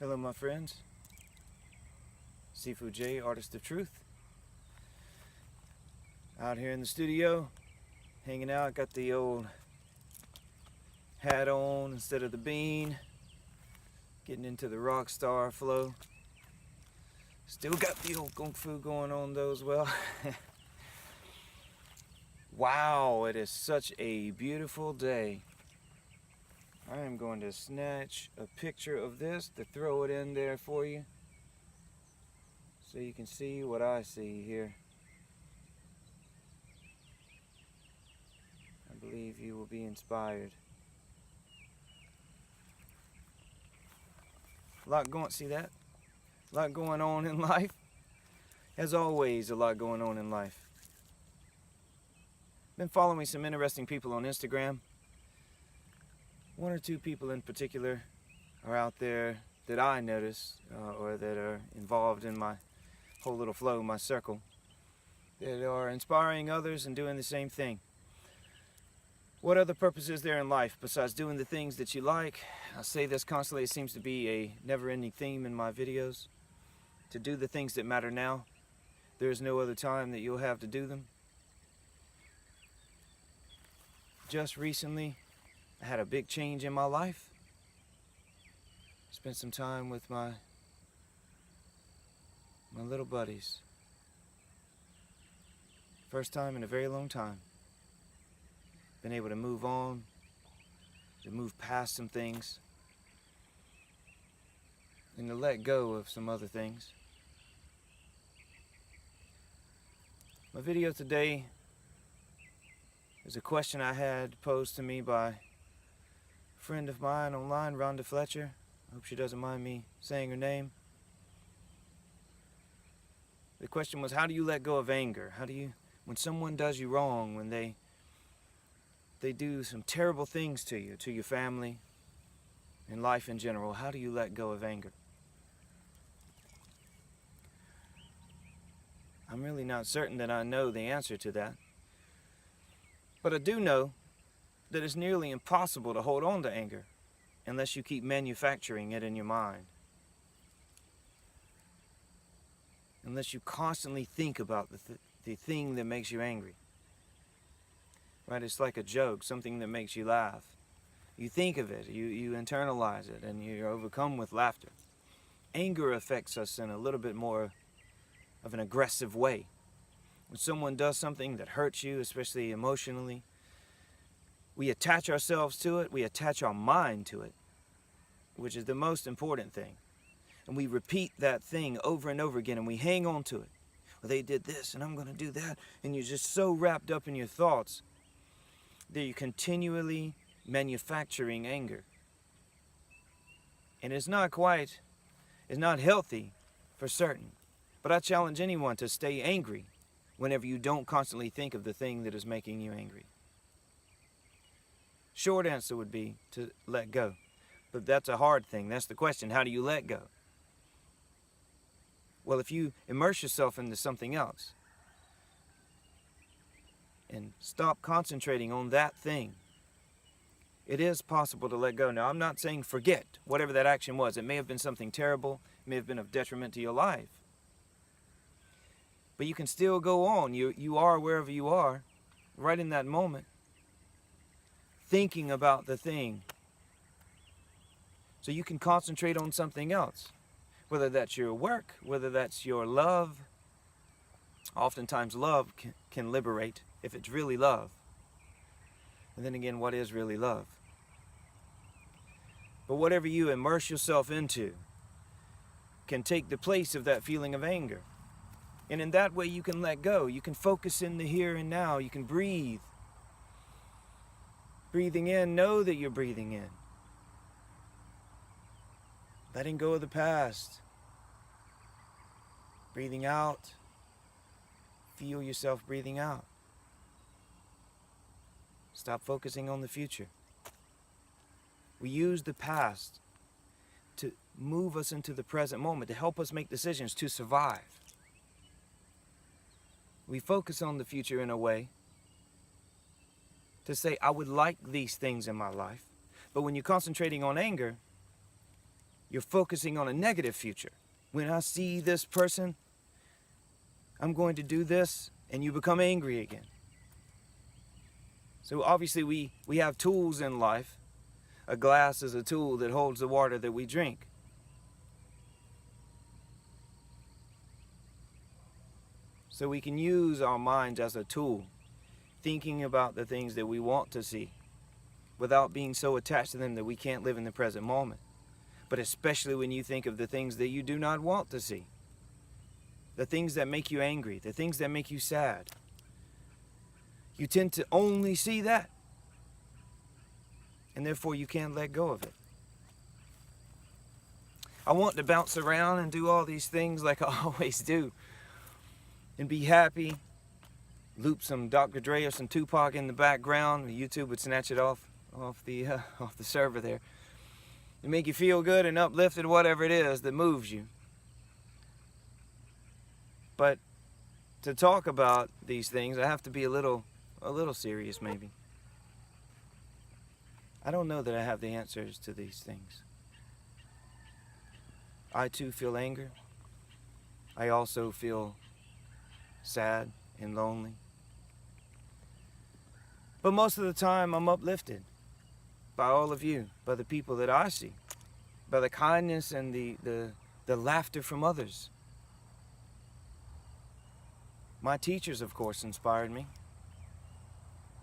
Hello my friends, Sifu Jay, Artist of Truth. Out here in the studio, hanging out, got the old hat on instead of the bean, getting into the rock star flow. Still got the old kung fu going on though as well. Wow, it is such a beautiful day. I am going to snatch a picture of this to throw it in there for you so you can see what I see here. I believe you will be inspired. See that? A lot going on in life. As always, a lot going on in life. Been following some interesting people on Instagram. One or two people in particular are out there that I notice or that are involved in my whole little flow, my circle, that are inspiring others and doing the same thing. What other purpose is there in life besides doing the things that you like? I say this constantly, it seems to be a never-ending theme in my videos. To do the things that matter now. There is no other time that you'll have to do them. Just recently, I had a big change in my life. Spent some time with my little buddies. First time in a very long time. Been able to move on, to move past some things, and to let go of some other things. My video today is a question I had posed to me by a friend of mine online, Rhonda Fletcher. I hope she doesn't mind me saying her name. The question was, how do you let go of anger? How do you, when someone does you wrong, when they do some terrible things to you, to your family, and life in general, how do you let go of anger? I'm really not certain that I know the answer to that. But I do know that it's nearly impossible to hold on to anger unless you keep manufacturing it in your mind. Unless you constantly think about the thing that makes you angry. Right? It's like a joke, something that makes you laugh. You think of it, you internalize it, and you're overcome with laughter. Anger affects us in a little bit more of an aggressive way. When someone does something that hurts you, especially emotionally, we attach ourselves to it, we attach our mind to it, which is the most important thing. And we repeat that thing over and over again, and we hang on to it. Well, they did this, and I'm going to do that. And you're just so wrapped up in your thoughts that you're continually manufacturing anger. And it's not healthy for certain. But I challenge anyone to stay angry whenever you don't constantly think of the thing that is making you angry. Short answer would be to let go. But that's a hard thing. That's the question. How do you let go? Well, if you immerse yourself into something else and stop concentrating on that thing, it is possible to let go. Now, I'm not saying forget whatever that action was. It may have been something terrible. It may have been of detriment to your life. But you can still go on. You are wherever you are, right in that moment, thinking about the thing. So you can concentrate on something else, whether that's your work, whether that's your love. Oftentimes love can liberate if it's really love. And then again, what is really love? But whatever you immerse yourself into can take the place of that feeling of anger. And in that way you can let go. You can focus in the here and now. You can breathe. Breathing in, know that you're breathing in. Letting go of the past. Breathing out. Feel yourself breathing out. Stop focusing on the future. We use the past to move us into the present moment, to help us make decisions, to survive. We focus on the future in a way to say, I would like these things in my life. But when you're concentrating on anger, You're focusing on a negative future. When I see this person, I'm going to do this, and you become angry again. So obviously we have tools in life. A glass is a tool that holds the water that we drink. So we can use our minds as a tool, thinking about the things that we want to see, without being so attached to them that we can't live in the present moment. But especially when you think of the things that you do not want to see, the things that make you angry, the things that make you sad. You tend to only see that, and therefore you can't let go of it. I want to bounce around and do all these things like I always do, and be happy, loop some Dr. Dre or some Tupac in the background. YouTube would snatch it off the server there. To make you feel good and uplifted, whatever it is that moves you. But to talk about these things, I have to be a little serious maybe. I don't know that I have the answers to these things. I too feel anger. I also feel sad and lonely. But most of the time I'm uplifted by all of you, by the people that I see, by the kindness and the laughter from others. My teachers, of course, inspired me.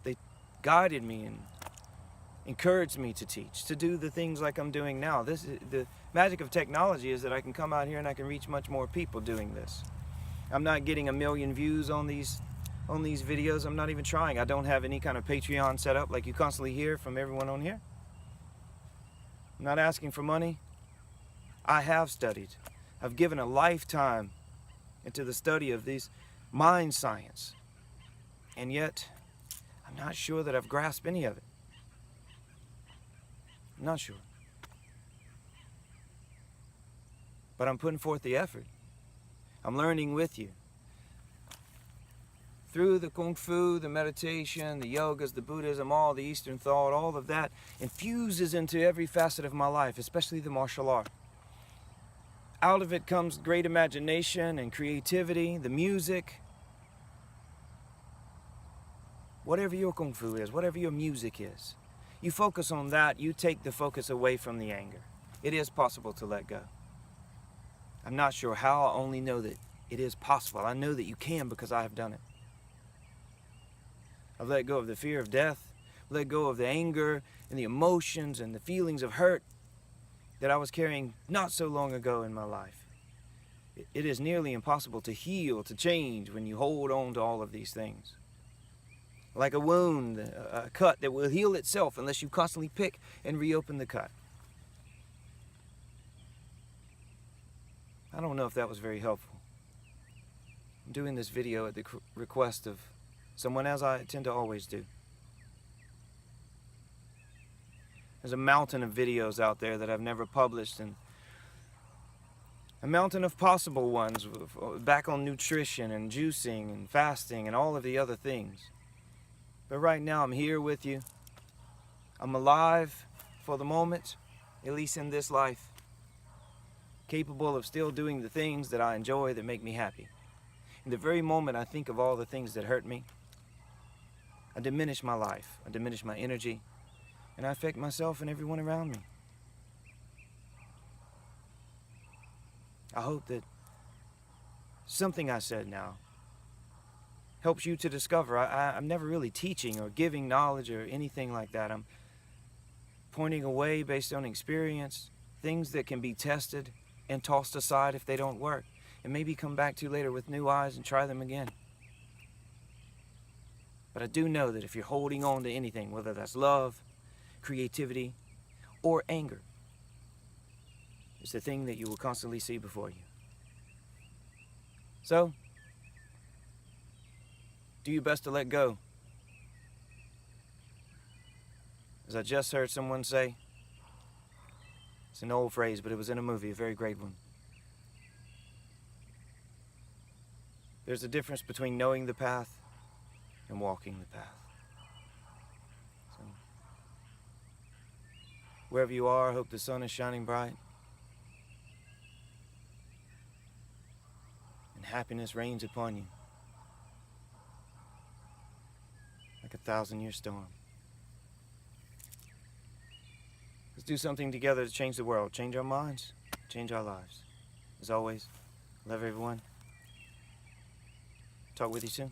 They guided me and encouraged me to teach, to do the things like I'm doing now. The magic of technology is that I can come out here and I can reach much more people doing this. I'm not getting 1 million views on these videos. I'm not even trying. I don't have any kind of Patreon set up like you constantly hear from everyone on here. I'm not asking for money. I have studied. I've given a lifetime into the study of these mind science. And yet, I'm not sure that I've grasped any of it. I'm not sure. But I'm putting forth the effort. I'm learning with you. Through the Kung Fu, the meditation, the yogas, the Buddhism, all the Eastern thought, all of that infuses into every facet of my life, especially the martial art. Out of it comes great imagination and creativity, the music. Whatever your Kung Fu is, whatever your music is, you focus on that, you take the focus away from the anger. It is possible to let go. I'm not sure how, I only know that it is possible. I know that you can because I have done it. I've let go of the fear of death, let go of the anger and the emotions and the feelings of hurt that I was carrying not so long ago in my life. It is nearly impossible to heal, to change when you hold on to all of these things. Like a wound, a cut that will heal itself unless you constantly pick and reopen the cut. I don't know if that was very helpful. I'm doing this video at the request of someone, as I tend to always do. There's a mountain of videos out there that I've never published, and a mountain of possible ones back on nutrition and juicing and fasting and all of the other things. But right now I'm here with you. I'm alive for the moment, at least in this life, capable of still doing the things that I enjoy that make me happy. In the very moment I think of all the things that hurt me, I diminish my life, I diminish my energy, and I affect myself and everyone around me. I hope that something I said now helps you to discover. I'm never really teaching or giving knowledge or anything like that. I'm pointing away based on experience, things that can be tested and tossed aside if they don't work, and maybe come back to later with new eyes and try them again. But I do know that if you're holding on to anything, whether that's love, creativity, or anger, it's the thing that you will constantly see before you. So, do your best to let go. As I just heard someone say, it's an old phrase, but it was in a movie, a very great one. There's a difference between knowing the path and walking the path. So, wherever you are, I hope the sun is shining bright. happiness rains upon you like a 1,000-year storm. Let's do something together to change the world, change our minds, change our lives. As always, love everyone. Talk with you soon.